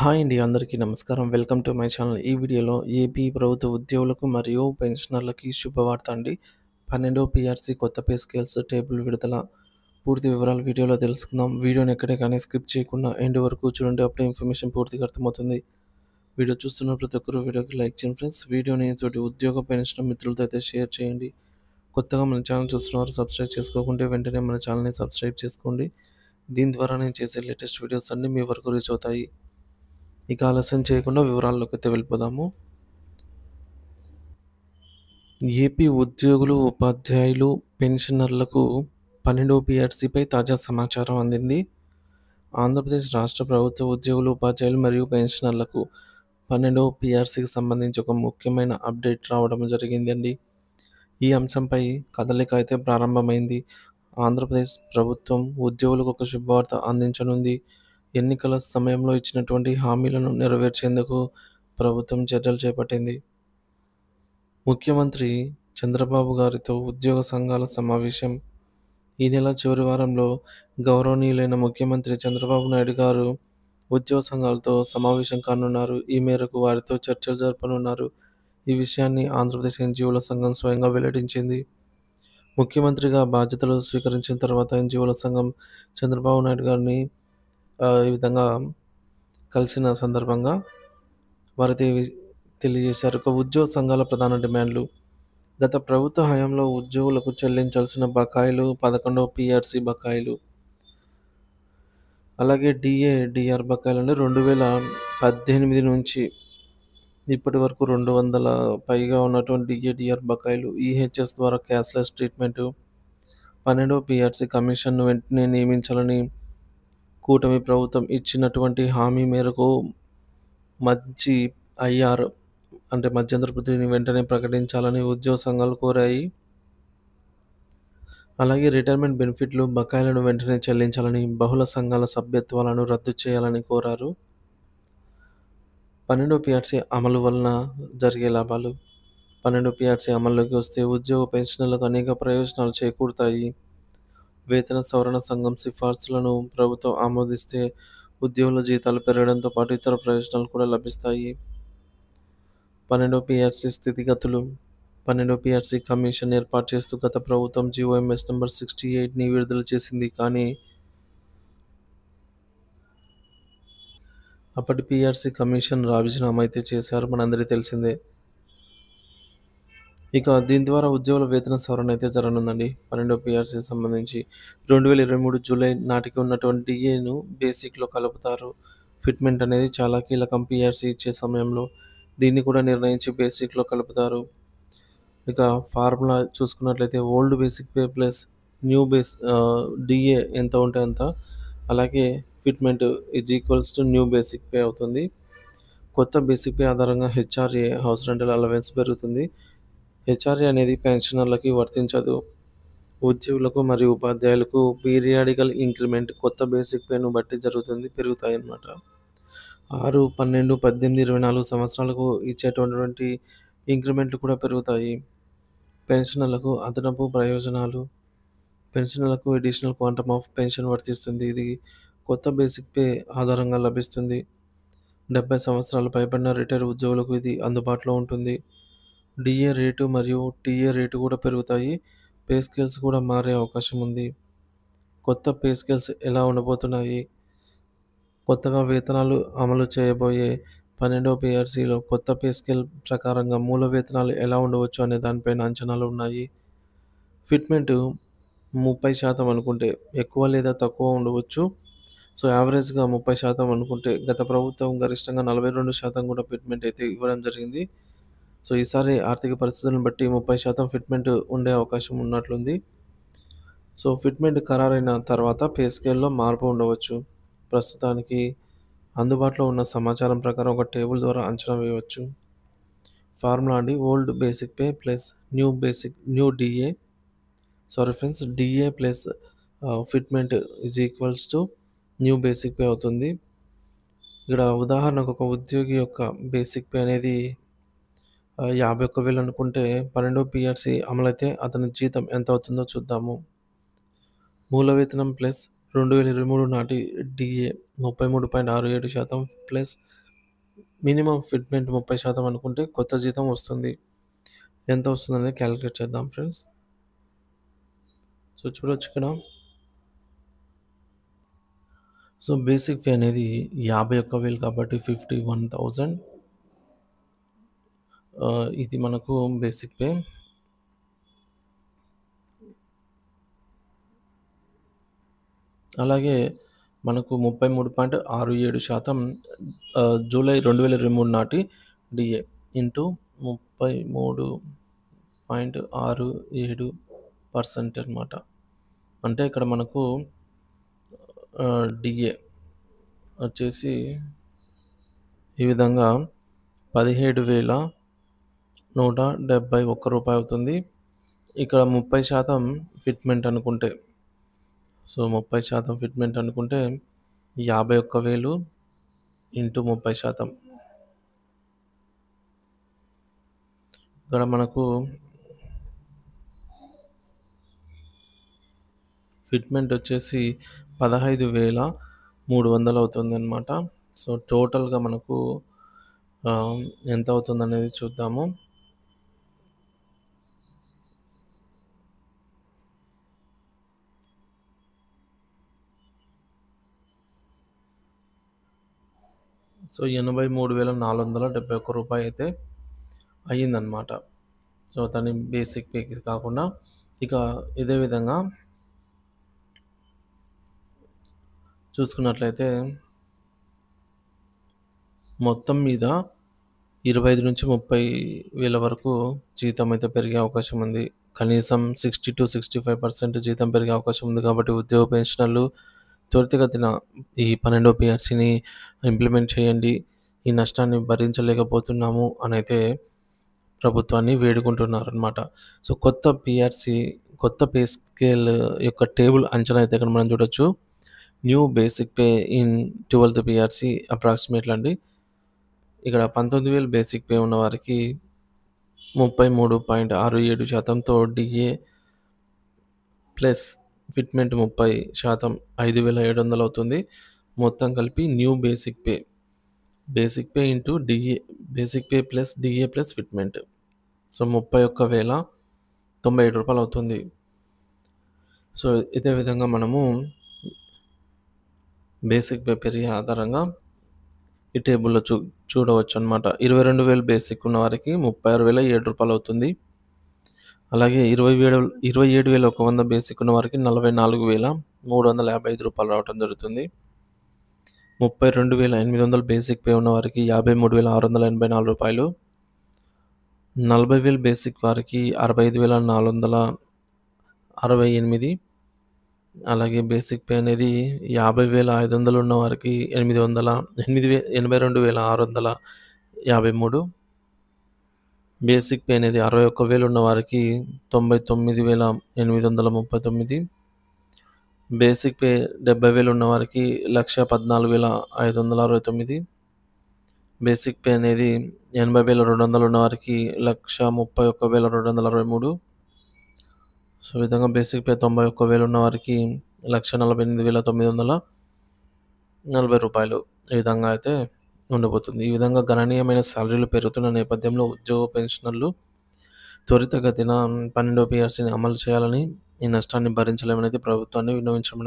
Hi అండి. అందరికీ నమస్కారం. Welcome to my channel. ఈ వీడియోలో ఏపీ ప్రభుత్వ ఉద్యోగులకు మరియు పెన్షనర్లకి శుభవార్త అండి. 12వ పీఆర్సీ కొత్త పే స్కేల్స్ టేబుల్ విడుదల. పూర్తి వివరాలు వీడియోలో తెలుసుకుందాం. వీడియోని ఎక్కడే కానీ స్కిప్ చేయకుండా ఎండ్ వరకు చూడండి. అప్పుడే ఇన్ఫర్మేషన్ పూర్తిగా అర్థమవుతుంది. వీడియో చూస్తున్న ప్రతి ఒక్కరు వీడియోకి లైక్ చేయండి ఫ్రెండ్స్. వీడియోని తోటి ఉద్యోగ పెన్షన్ మిత్రులతో అయితే షేర్ చేయండి. కొత్తగా మన ఛానల్ చూస్తున్నవారు సబ్స్క్రైబ్ చేసుకోకుంటే వెంటనే మన ఛానల్ని సబ్స్క్రైబ్ చేసుకోండి. దీని ద్వారా నేను చేసే లేటెస్ట్ వీడియోస్ అన్నీ మీ వరకు రీచ్ అవుతాయి. ఇక ఆలస్యం చేయకుండా వివరాల్లోకి అయితే వెళ్ళిపోదాము. ఏపీ ఉద్యోగులు, ఉపాధ్యాయులు, పెన్షనర్లకు 12వ పీఆర్సీపై తాజా సమాచారం అందింది. ఆంధ్రప్రదేశ్ రాష్ట్ర ప్రభుత్వ ఉద్యోగులు, ఉపాధ్యాయులు మరియు పెన్షనర్లకు 12వ పీఆర్సీకి సంబంధించి ఒక ముఖ్యమైన అప్డేట్ రావడం జరిగిందండి. ఈ అంశంపై కదలిక అయితే ప్రారంభమైంది. ఆంధ్రప్రదేశ్ ప్రభుత్వం ఉద్యోగులకు ఒక శుభవార్త అందించనుంది. ఎన్నికల సమయంలో ఇచ్చినటువంటి హామీలను నెరవేర్చేందుకు ప్రభుత్వం చర్యలు చేపట్టింది. ముఖ్యమంత్రి చంద్రబాబు గారితో ఉద్యోగ సంఘాల సమావేశం. ఈ నెల చివరి వారంలో గౌరవనీయులైన ముఖ్యమంత్రి చంద్రబాబు నాయుడు గారు ఉద్యోగ సంఘాలతో సమావేశం కానున్నారు. ఈ మేరకు వారితో చర్చలు జరపనున్నారు. ఈ విషయాన్ని ఆంధ్రప్రదేశ్ ఎన్జీఓల సంఘం స్వయంగా వెల్లడించింది. ముఖ్యమంత్రిగా బాధ్యతలు స్వీకరించిన తర్వాత ఎన్జీఓల సంఘం చంద్రబాబు నాయుడు గారిని ఈ విధంగా కలిసిన సందర్భంగా వారైతే తెలియజేశారు. ఒక ఉద్యోగ సంఘాల ప్రధాన డిమాండ్లు. గత ప్రభుత్వ హయాంలో ఉద్యోగులకు చెల్లించాల్సిన బకాయిలు, 11వ పీఆర్సీ బకాయిలు, అలాగే డిఆర్ బకాయిలను 2018 నుంచి ఇప్పటి వరకు 200 పైగా ఉన్నటువంటి డిఆర్ బకాయిలు, ఈహెచ్ఎస్ ద్వారా క్యాష్లెస్ ట్రీట్మెంటు, 12వ పీఆర్సీ కమిషన్ను వెంటనే నియమించాలని కూటమి ప్రభుత్వం ఇచ్చినటువంటి హామీ మేరకు మంచి ఐఆర్ అంటే మధ్యంతర వృత్తిని వెంటనే ప్రకటించాలని ఉద్యోగ సంఘాలు కోరాయి. అలాగే రిటైర్మెంట్ బెనిఫిట్లు, బకాయిలను వెంటనే చెల్లించాలని, బహుళ సంఘాల సభ్యత్వాలను రద్దు చేయాలని కోరారు. 12వ పీఆర్సీ అమలు వలన జరిగే లాభాలు. 12వ పీఆర్సీ అమల్లోకి వస్తే ఉద్యోగ పెన్షనర్లకు అనేక ప్రయోజనాలు చేకూరుతాయి. వేతన సవరణ సంఘం సిఫార్సులను ప్రభుత్వం ఆమోదిస్తే ఉద్యోగుల జీతాలు పెరగడంతో పాటు ఇతర ప్రయోజనాలు కూడా లభిస్తాయి. 12వ పీఆర్సీ స్థితిగతులు. 12వ పీఆర్సీ కమిషన్ ఏర్పాటు చేస్తూ గత ప్రభుత్వం జీవోఎంఎస్ నంబర్ 68ని విడుదల చేసింది. కానీ అప్పటి పీఆర్సీ కమిషన్ రాజీనామా అయితే చేశారు, మనందరికీ తెలిసిందే. ఇక దీని ద్వారా ఉద్యోగుల వేతన సవరణ అయితే జరగనుందండి. 12వ పీఆర్సీకి సంబంధించి 2023 జూలై నాటికి ఉన్నటువంటి డిఏను బేసిక్లో కలుపుతారు. ఫిట్మెంట్ అనేది చాలా కీలకం పీఆర్సీ ఇచ్చే సమయంలో. దీన్ని కూడా నిర్ణయించి బేసిక్లో కలుపుతారు. ఇక ఫార్ములా చూసుకున్నట్లయితే old basic pay plus new DA ఎంత ఉంటే అంత, అలాగే fitment equals to new basic pay అవుతుంది. కొత్త బేసిక్ పే ఆధారంగా హెచ్ఆర్ఏ హౌస్ రెంటల్ అలవెన్స్ పెరుగుతుంది. హెచ్ఆర్ఏ అనేది పెన్షనర్లకి వర్తించదు. ఉద్యోగులకు మరియు ఉపాధ్యాయులకు పీరియాడికల్ ఇంక్రిమెంట్ కొత్త బేసిక్ పేను బట్టి పెరుగుతాయన్నమాట. 6, 12, 18, 24 సంవత్సరాలకు ఇచ్చేటటువంటి ఇంక్రిమెంట్లు కూడా పెరుగుతాయి. పెన్షనర్లకు అదనపు ప్రయోజనాలు. పెన్షనర్లకు అడిషనల్ క్వాంటమ్ ఆఫ్ పెన్షన్ వర్తిస్తుంది. ఇది కొత్త బేసిక్ పే ఆధారంగా లభిస్తుంది. 70 సంవత్సరాలు పైబడిన రిటైర్ ఉద్యోగులకు ఇది అందుబాటులో ఉంటుంది. డిఏ రేటు మరియు టీఏ రేటు కూడా పెరుగుతాయి. పే స్కేల్స్ కూడా మారే అవకాశం ఉంది. కొత్త పే స్కేల్స్ ఎలా ఉండబోతున్నాయి? కొత్తగా వేతనాలు అమలు చేయబోయే 12వ పీఆర్సీలో కొత్త పే స్కేల్ ప్రకారంగా మూల వేతనాలు ఎలా ఉండవచ్చు అనే దానిపైన అంచనాలు ఉన్నాయి. ఫిట్మెంట్ 30% అనుకుంటే ఎక్కువ లేదా తక్కువ ఉండవచ్చు. సో యావరేజ్గా 30% అనుకుంటే గత ప్రభుత్వం గరిష్టంగా 42% కూడా ఫిట్మెంట్ అయితే ఇవ్వడం జరిగింది. సో ఈసారి ఆర్థిక పరిస్థితులను బట్టి 30% ఫిట్మెంట్ ఉండే అవకాశం ఉన్నట్లుంది. సో ఫిట్మెంట్ ఖరారైన తర్వాత పే స్కేల్లో మార్పు ఉండవచ్చు. ప్రస్తుతానికి అందుబాటులో ఉన్న సమాచారం ప్రకారం ఒక టేబుల్ ద్వారా అంచనా వేయవచ్చు. ఫార్ములా అండి, old basic pay plus new DA DA plus fitment equals to new basic pay అవుతుంది. ఇక్కడ ఉదాహరణకు ఒక ఉద్యోగి యొక్క బేసిక్ పే అనేది 51,000 అనుకుంటే 12వ పీఆర్సీ అమలైతే అతని జీతం ఎంత అవుతుందో చూద్దాము. మూల వేతనం ప్లస్ 2023 నాటి డిఏ 33.67% ప్లస్ మినిమమ్ ఫిట్‌మెంట్ 30% అనుకుంటే కొత్త జీతం వస్తుంది. ఎంత వస్తుందనేది క్యాలిక్యులేట్ చేద్దాం ఫ్రెండ్స్. సో, చూడొచ్చు ఇక్కడ. సో, బేసిక్ పే అనేది 51,000 కాబట్టి 51,000 ఇది మనకు బేసిక్ పే. అలాగే మనకు 33.67% జూలై 2023 నాటి డిఏ ఇంటూ 33.67% అనమాట. అంటే ఇక్కడ మనకు డిఏ వచ్చేసి ఈ విధంగా రూ. 17,171 అవుతుంది. ఇక్కడ 30% ఫిట్‌మెంట్ అనుకుంటే, సో 30% ఫిట్‌మెంట్ అనుకుంటే 51,000 ఇంటూ 30%. ఇక్కడ మనకు ఫిట్‌మెంట్ వచ్చేసి 15,300 అవుతుందన్నమాట. సో, టోటల్‌గా మనకు ఎంత అవుతుందనేది చూద్దాము. సో, రూ. 83,471 అయితే అయ్యిందనమాట. సో, దాని బేసిక్ పేకి కాకుండా ఇక ఇదే విధంగా చూసుకున్నట్లయితే మొత్తం మీద 25,000-30,000 వరకు జీతం అయితే పెరిగే అవకాశం ఉంది. కనీసం 60-65% జీతం పెరిగే అవకాశం ఉంది. కాబట్టి ఉద్యోగ పెన్షనర్లు త్వరితగతిన ఈ 12వ పీఆర్సీని ఇంప్లిమెంట్ చేయండి. ఈ నష్టాన్ని భరించలేకపోతున్నాము అనైతే ప్రభుత్వాన్ని వేడుకుంటున్నారనమాట. సో, కొత్త పీఆర్సీ, కొత్త పే స్కేల్ యొక్క టేబుల్ అంచనా అయితే ఇక్కడ మనం చూడొచ్చు. New basic pay in 12th PRC approximately అండి. ఇక్కడ 19,000 బేసిక్ పే ఉన్న వారికి 33.67%తో డిఏ ప్లస్ ఫిట్‌మెంట్ 30% 5,700 అవుతుంది. మొత్తం కలిపి new basic pay, basic pay into DA, basic pay plus DA plus fitment. So, రూ. 31,097 అవుతుంది. సో, ఇదే విధంగా మనము బేసిక్ పే పెరిగే ఆధారంగా ఈ టేబుల్‌లో చూడవచ్చనమాట. 22,000 బేసిక్ ఉన్న వారికి రూ. 36,007 అవుతుంది. అలాగే 27,100 బేసిక్ ఉన్న వారికి రూ. 44,355 రావటం జరుగుతుంది. 32,800 బేసిక్ పే ఉన్న వారికి రూ. 53,684. 40,000 బేసిక్ వారికి రూ. 65,468. అలాగే బేసిక్ పే అనేది 50,500 ఉన్న వారికి 82,653. బేసిక్ పే అనేది 61,000 ఉన్న వారికి 99,839. బేసిక్ పే 70,000 ఉన్న వారికి 1,14,569. బేసిక్ పే అనేది 80,200 ఉన్న వారికి 1,31,263. సో, ఈ విధంగా బేసిక్ పే 91,000 ఉన్న వారికి 1,48,940 ఈ విధంగా అయితే ఉండబోతుంది. ఈ విధంగా గణనీయమైన సాలరీలు పెరుగుతున్న నేపథ్యంలో ఉద్యోగ పెన్షనర్లు త్వరితగతిన 12వ పీఆర్సీని అమలు చేయాలని, ఈ నష్టాన్ని భరించలేమనేది ప్రభుత్వాన్ని విన్నవించడం